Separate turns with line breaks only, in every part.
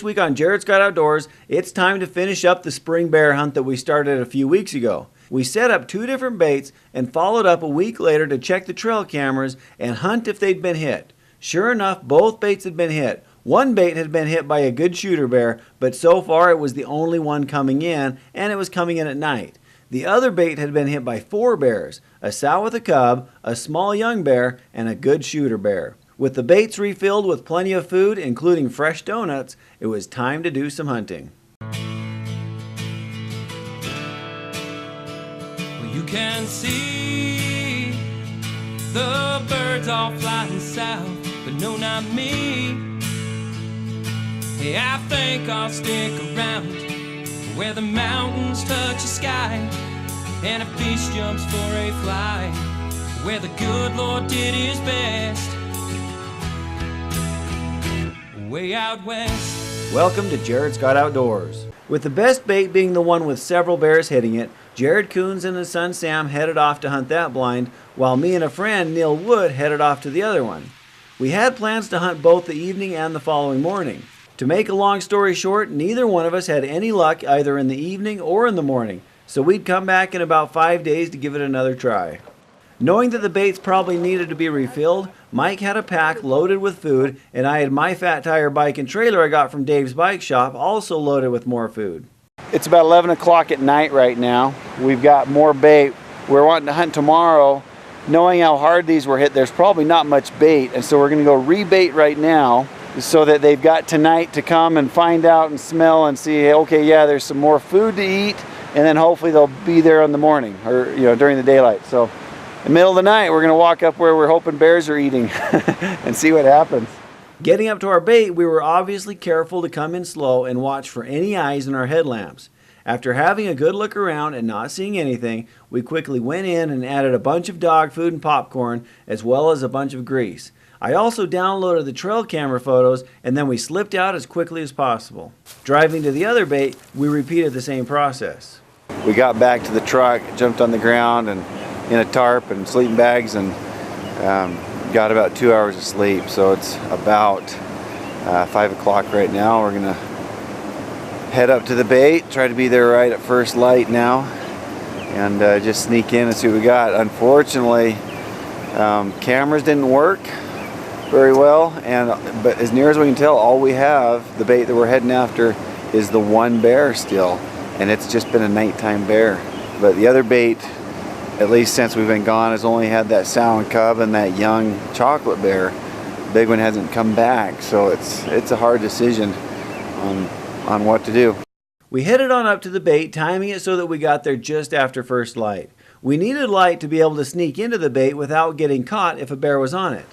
This week on Jared's Got Outdoors, it's time to finish up the spring bear hunt that we started a few weeks ago. We set up 2 different baits and followed up a week later to check the trail cameras and hunt if they'd been hit. Sure enough, both baits had been hit. One bait had been hit by a good shooter bear, but so far it was the only one coming in, and it was coming in at night. The other bait had been hit by 4 bears, a sow with a cub, a small young bear, and a good shooter bear. With the baits refilled with plenty of food, including fresh donuts, it was time to do some hunting.
Well, you can see the birds all flying south, but no, not me. Hey, I think I'll stick around where the mountains touch the sky and a fish jumps for a fly, where the good Lord did his best. Way out west.
Welcome to Jared's Got Outdoors. With the best bait being the one with several bears hitting it, Jared Coons and his son Sam headed off to hunt that blind, while me and a friend, Neil Wood, headed off to the other one. We had plans to hunt both the evening and the following morning. To make a long story short, neither one of us had any luck either in the evening or in the morning, so we'd come back in about 5 days to give it another try. Knowing that the baits probably needed to be refilled, Mike had a pack loaded with food, and I had my Fat Tire bike and trailer I got from Dave's bike shop also loaded with more food. It's about 11 o'clock at night right now. We've got more bait. We're wanting to hunt tomorrow. Knowing how hard these were hit, there's probably not much bait, and so we're going to go rebait right now so that they've got tonight to come and find out and smell and see, okay, yeah, there's some more food to eat, and then hopefully they'll be there in the morning or during the daylight. So in the middle of the night, we're going to walk up where we're hoping bears are eating and see what happens. Getting up to our bait, we were obviously careful to come in slow and watch for any eyes in our headlamps. After having a good look around and not seeing anything, we quickly went in and added a bunch of dog food and popcorn, as well as a bunch of grease. I also downloaded the trail camera photos, and then we slipped out as quickly as possible. Driving to the other bait, we repeated the same process. We got back to the truck, jumped on the ground and in a tarp and sleeping bags, and got about 2 hours of sleep. So it's about 5 o'clock right now. We're gonna head up to the bait, try to be there right at first light now, and just sneak in and see what we got. Unfortunately, cameras didn't work very well, but as near as we can tell, all we have, the bait that we're heading after, is the one bear still, and it's just been a nighttime bear. But the other bait, at least since we've been gone, has only had that sow and cub and that young chocolate bear. The big one hasn't come back, so it's a hard decision on what to do. We headed on up to the bait, timing it so that we got there just after first light. We needed light to be able to sneak into the bait without getting caught if a bear was on it.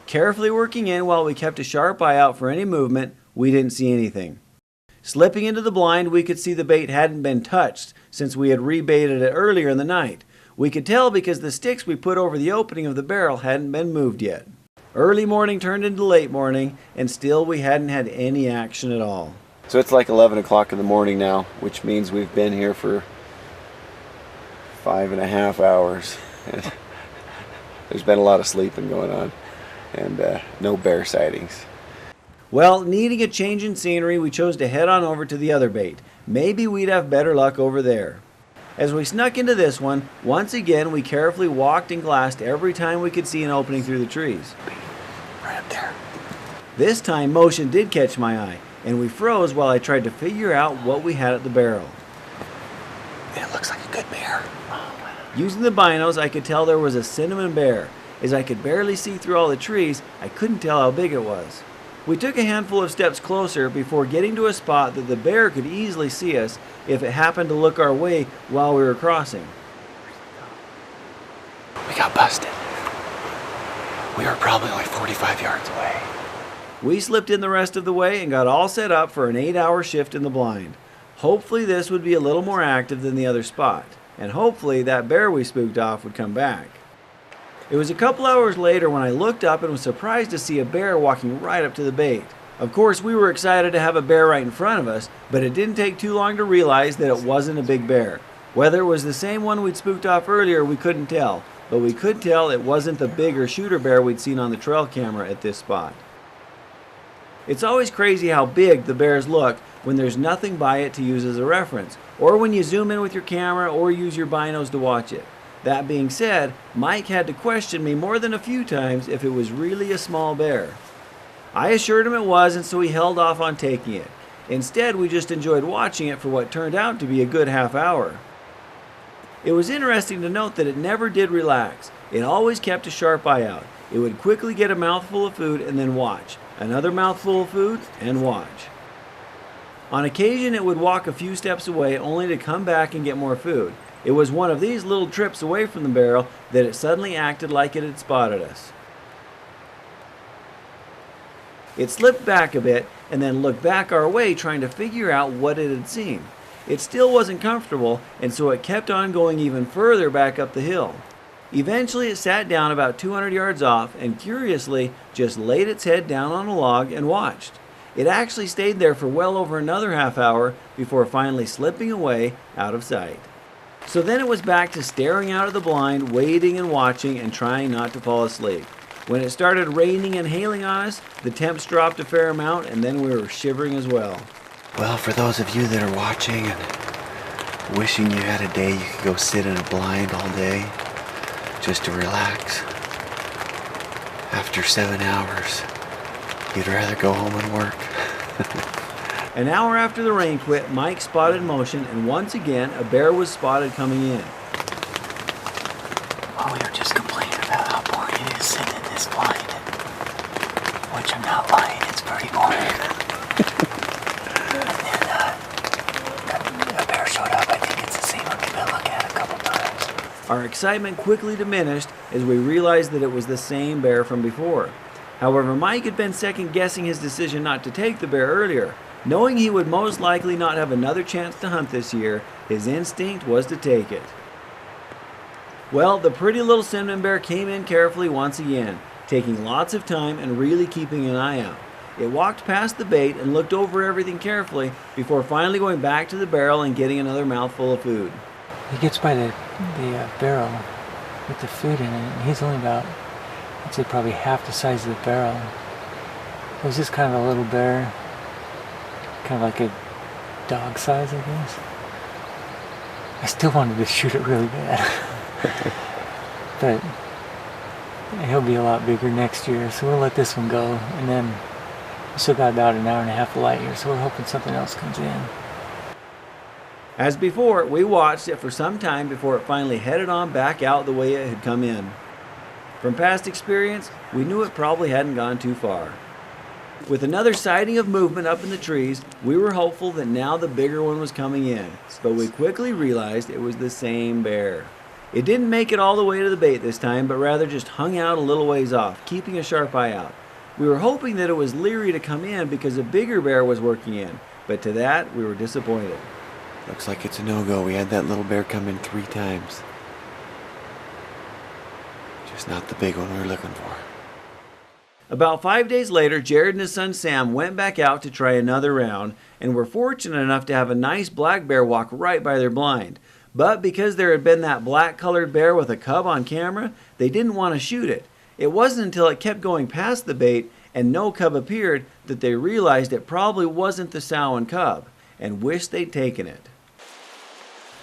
Carefully working in while we kept a sharp eye out for any movement, we didn't see anything. Slipping into the blind, we could see the bait hadn't been touched since we had rebaited it earlier in the night. We could tell because the sticks we put over the opening of the barrel hadn't been moved yet. Early morning turned into late morning, and still we hadn't had any action at all. So it's like 11 o'clock in the morning now, which means we've been here for 5.5 hours. There's been a lot of sleeping going on, and no bear sightings. Well, needing a change in scenery, we chose to head on over to the other bait. Maybe we'd have better luck over there. As we snuck into this one, once again we carefully walked and glassed every time we could see an opening through the trees.
Right up there.
This time motion did catch my eye, and we froze while I tried to figure out what we had at the barrel.
It looks like a good bear.
Using the binos, I could tell there was a cinnamon bear. As I could barely see through all the trees, I couldn't tell how big it was. We took a handful of steps closer before getting to a spot that the bear could easily see us if it happened to look our way while we were crossing.
We got busted. We were probably only 45 yards away.
We slipped in the rest of the way and got all set up for an 8-hour shift in the blind. Hopefully this would be a little more active than the other spot, and hopefully that bear we spooked off would come back. It was a couple hours later when I looked up and was surprised to see a bear walking right up to the bait. Of course, we were excited to have a bear right in front of us, but it didn't take too long to realize that it wasn't a big bear. Whether it was the same one we'd spooked off earlier, we couldn't tell, but we could tell it wasn't the bigger shooter bear we'd seen on the trail camera at this spot. It's always crazy how big the bears look when there's nothing by it to use as a reference, or when you zoom in with your camera or use your binos to watch it. That being said, Mike had to question me more than a few times if it was really a small bear. I assured him it was, and so he held off on taking it. Instead, we just enjoyed watching it for what turned out to be a good half hour. It was interesting to note that it never did relax. It always kept a sharp eye out. It would quickly get a mouthful of food and then watch. Another mouthful of food and watch. On occasion, it would walk a few steps away only to come back and get more food. It was one of these little trips away from the barrel that it suddenly acted like it had spotted us. It slipped back a bit and then looked back our way trying to figure out what it had seen. It still wasn't comfortable, and so it kept on going even further back up the hill. Eventually it sat down about 200 yards off and curiously just laid its head down on a log and watched. It actually stayed there for well over another half hour before finally slipping away out of sight. So then it was back to staring out of the blind, waiting and watching and trying not to fall asleep. When it started raining and hailing on us, the temps dropped a fair amount and then we were shivering as well.
Well, for those of you that are watching and wishing you had a day you could go sit in a blind all day just to relax, after 7 hours, you'd rather go home and work.
An hour after the rain quit, Mike spotted motion, and once again, a bear was spotted coming in.
Well, we were just complaining about how boring it is sitting in this blind. Which I'm not lying, it's pretty boring. And then a bear showed up. I think it's the same one we've been looking at a couple times.
Our excitement quickly diminished as we realized that it was the same bear from before. However, Mike had been second guessing his decision not to take the bear earlier. Knowing he would most likely not have another chance to hunt this year, his instinct was to take it. Well, the pretty little cinnamon bear came in carefully once again, taking lots of time and really keeping an eye out. It walked past the bait and looked over everything carefully before finally going back to the barrel and getting another mouthful of food.
He gets by the barrel with the food in it, and he's only about, I'd say probably half the size of the barrel. It was just kind of a little bear. Kind of like a dog size, I guess. I still wanted to shoot it really bad. But he'll be a lot bigger next year, so we'll let this one go. And then we still got about an hour and a half of light here, so we're hoping something else comes in.
As before, we watched it for some time before it finally headed on back out the way it had come in. From past experience, we knew it probably hadn't gone too far. With another sighting of movement up in the trees, we were hopeful that now the bigger one was coming in, but we quickly realized it was the same bear. It didn't make it all the way to the bait this time, but rather just hung out a little ways off, keeping a sharp eye out. We were hoping that it was leery to come in because a bigger bear was working in, but to that we were disappointed.
Looks like it's a no-go. We had that little bear come in 3 times. Just not the big one we were looking for.
About 5 days later, Jared and his son Sam went back out to try another round and were fortunate enough to have a nice black bear walk right by their blind. But because there had been that black-colored bear with a cub on camera, they didn't want to shoot it. It wasn't until it kept going past the bait and no cub appeared that they realized it probably wasn't the sow and cub and wished they'd taken it.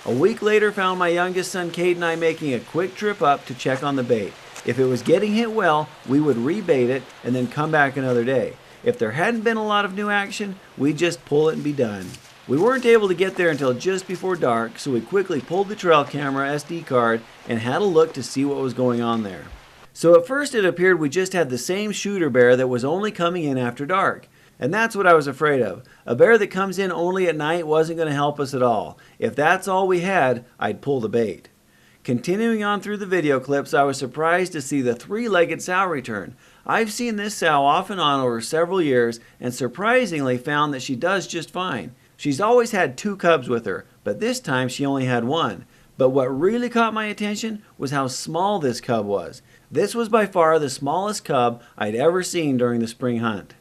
A week later found my youngest son Cade and I making a quick trip up to check on the bait. If it was getting hit well, we would rebait it and then come back another day. If there hadn't been a lot of new action, we'd just pull it and be done. We weren't able to get there until just before dark, so we quickly pulled the trail camera SD card and had a look to see what was going on there. So at first it appeared we just had the same shooter bear that was only coming in after dark. And that's what I was afraid of. A bear that comes in only at night wasn't going to help us at all. If that's all we had, I'd pull the bait. Continuing on through the video clips, I was surprised to see the 3-legged sow return. I've seen this sow off and on over several years and surprisingly found that she does just fine. She's always had 2 cubs with her, but this time she only had 1. But what really caught my attention was how small this cub was. This was by far the smallest cub I'd ever seen during the spring hunt.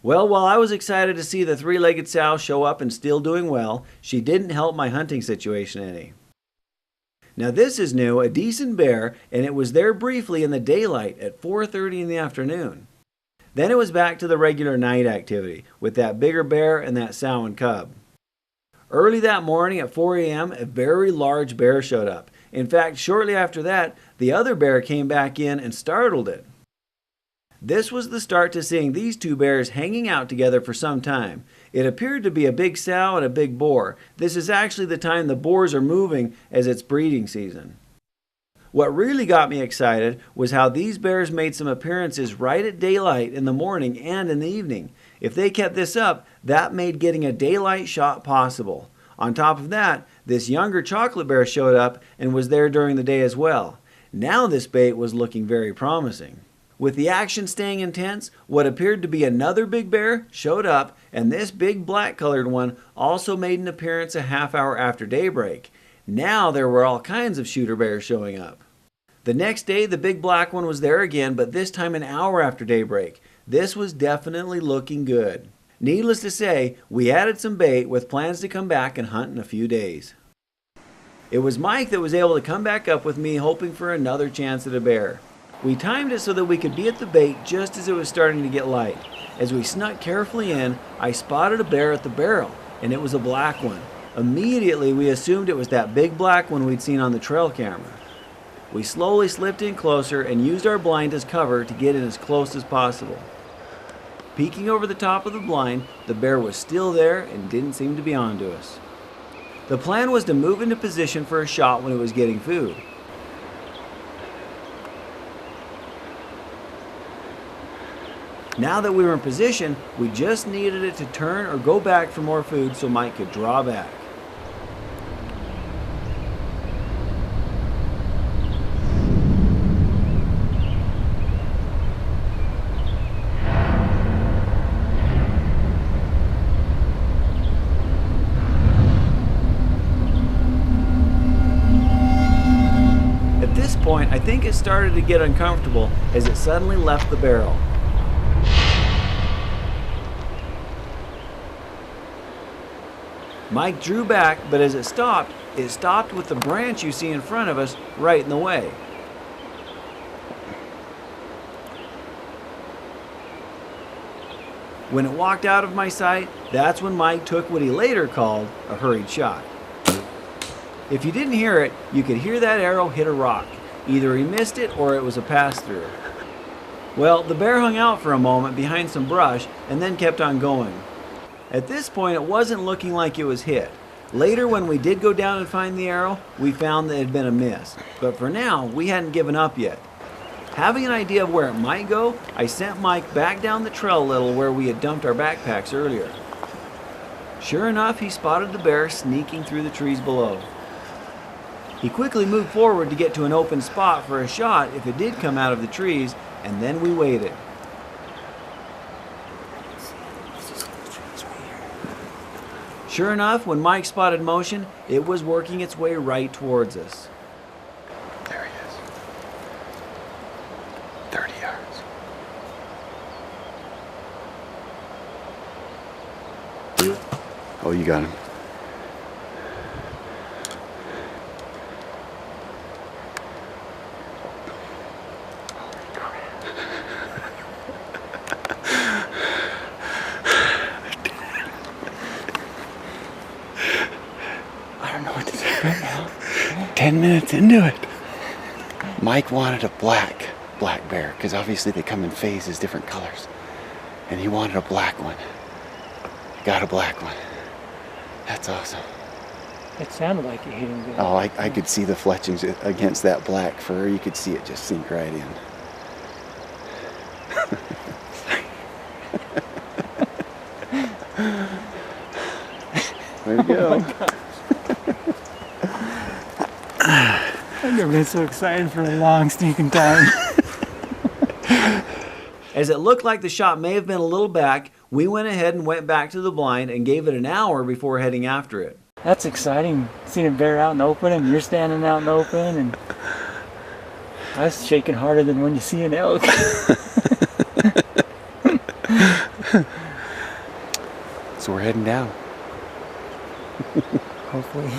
Well, while I was excited to see the 3-legged sow show up and still doing well, she didn't help my hunting situation any. Now this is new, a decent bear, and it was there briefly in the daylight at 4:30 in the afternoon. Then it was back to the regular night activity with that bigger bear and that sow and cub. Early that morning at 4 a.m., a very large bear showed up. In fact, shortly after that, the other bear came back in and startled it. This was the start to seeing these two bears hanging out together for some time. It appeared to be a big sow and a big boar. This is actually the time the boars are moving as it's breeding season. What really got me excited was how these bears made some appearances right at daylight in the morning and in the evening. If they kept this up, that made getting a daylight shot possible. On top of that, this younger chocolate bear showed up and was there during the day as well. Now this bait was looking very promising. With the action staying intense, what appeared to be another big bear showed up, and this big black-colored one also made an appearance a half hour after daybreak. Now there were all kinds of shooter bears showing up. The next day, the big black one was there again, but this time an hour after daybreak. This was definitely looking good. Needless to say, we added some bait with plans to come back and hunt in a few days. It was Mike that was able to come back up with me, hoping for another chance at a bear. We timed it so that we could be at the bait just as it was starting to get light. As we snuck carefully in, I spotted a bear at the barrel, and it was a black one. Immediately, we assumed it was that big black one we'd seen on the trail camera. We slowly slipped in closer and used our blind as cover to get in as close as possible. Peeking over the top of the blind, the bear was still there and didn't seem to be onto us. The plan was to move into position for a shot when it was getting food. Now that we were in position, we just needed it to turn or go back for more food so Mike could draw back. At this point, I think it started to get uncomfortable as it suddenly left the barrel. Mike drew back, but as it stopped with the branch you see in front of us right in the way. When it walked out of my sight, that's when Mike took what he later called a hurried shot. If you didn't hear it, you could hear that arrow hit a rock. Either he missed it or it was a pass-through. Well, the bear hung out for a moment behind some brush and then kept on going. At this point, it wasn't looking like it was hit. Later, when we did go down and find the arrow, we found that it had been a miss. But for now, we hadn't given up yet. Having an idea of where it might go, I sent Mike back down the trail a little where we had dumped our backpacks earlier. Sure enough, he spotted the bear sneaking through the trees below. He quickly moved forward to get to an open spot for a shot if it did come out of the trees, and then we waited. Sure enough, when Mike spotted motion, it was working its way right towards us.
There he is. 30 yards. Oh, you got him. I don't know what to do right now. 10 minutes into it. Mike wanted a black bear, because obviously they come in phases, different colors. And he wanted a black one. He got a black one. That's awesome.
It sounded like it hit him good.
Oh, I could see the fletchings against that black fur. You could see it just sink right in. There you go.
I've never been so excited for a long sneaking time.
As it looked like the shot may have been a little back, we went ahead and went back to the blind and gave it an hour before heading after it.
That's exciting, seeing a bear out in the open and you're standing out in the open, and I was shaking harder than when you see an elk.
So we're heading down.
Hopefully.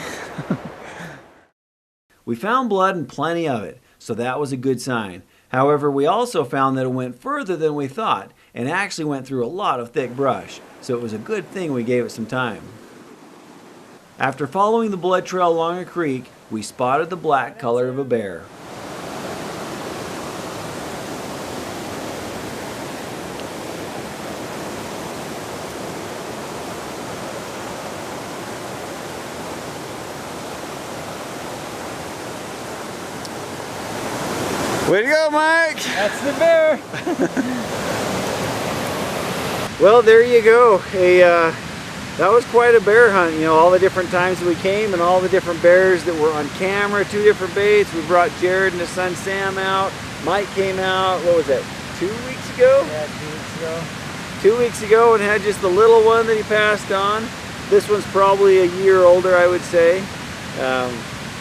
We found blood and plenty of it, so that was a good sign. However, we also found that it went further than we thought, and actually went through a lot of thick brush, so it was a good thing we gave it some time. After following the blood trail along a creek, we spotted the black color of a bear. Way to go, Mike!
That's the bear!
Well, there you go. That was quite a bear hunt, you know, all the different times that we came and all the different bears that were on camera, 2 different baits. We brought Jared and his son Sam out. Mike came out, what was that, 2 weeks ago?
Yeah, 2 weeks ago.
2 weeks ago, and had just the little one that he passed on. This one's probably a year older, I would say. I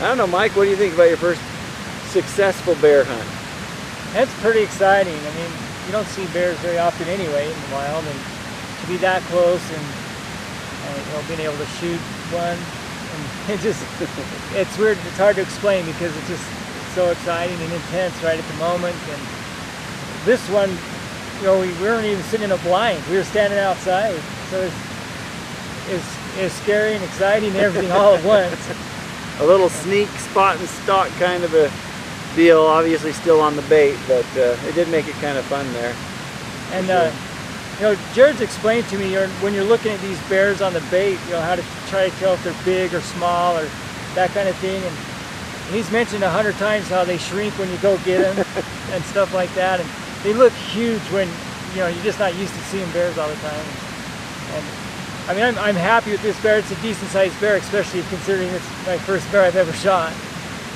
don't know, Mike, what do you think about your first successful bear hunt?
That's pretty exciting. I mean, you don't see bears very often anyway in the wild, and to be that close and you know, being able to shoot one, and it's weird, it's hard to explain because it's just so exciting and intense right at the moment. And this one, you know, we weren't even sitting in a blind, we were standing outside, so it's scary and exciting and everything all at once.
A little sneak spot and stalk kind of a deal, obviously still on the bait, but it did make it kind of fun there.
And you know, Jared's explained to me, when you're looking at these bears on the bait, you know, how to try to tell if they're big or small or that kind of thing. And he's mentioned 100 times how they shrink when you go get them and stuff like that. And they look huge when, you know, you're just not used to seeing bears all the time. And I mean, I'm happy with this bear. It's a decent sized bear, especially considering it's my first bear I've ever shot.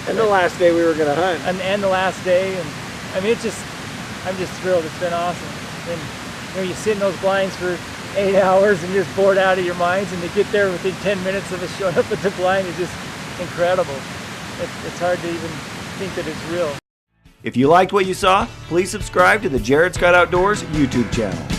And the last day we were going to hunt.
And the last day. And I mean, I'm just thrilled. It's been awesome. And you know, you sit in those blinds for 8 hours and you're just bored out of your minds, and to get there within 10 minutes of us showing up at the blind is just incredible. It's hard to even think that it's real.
If you liked what you saw, please subscribe to the Jared Scott Outdoors YouTube channel.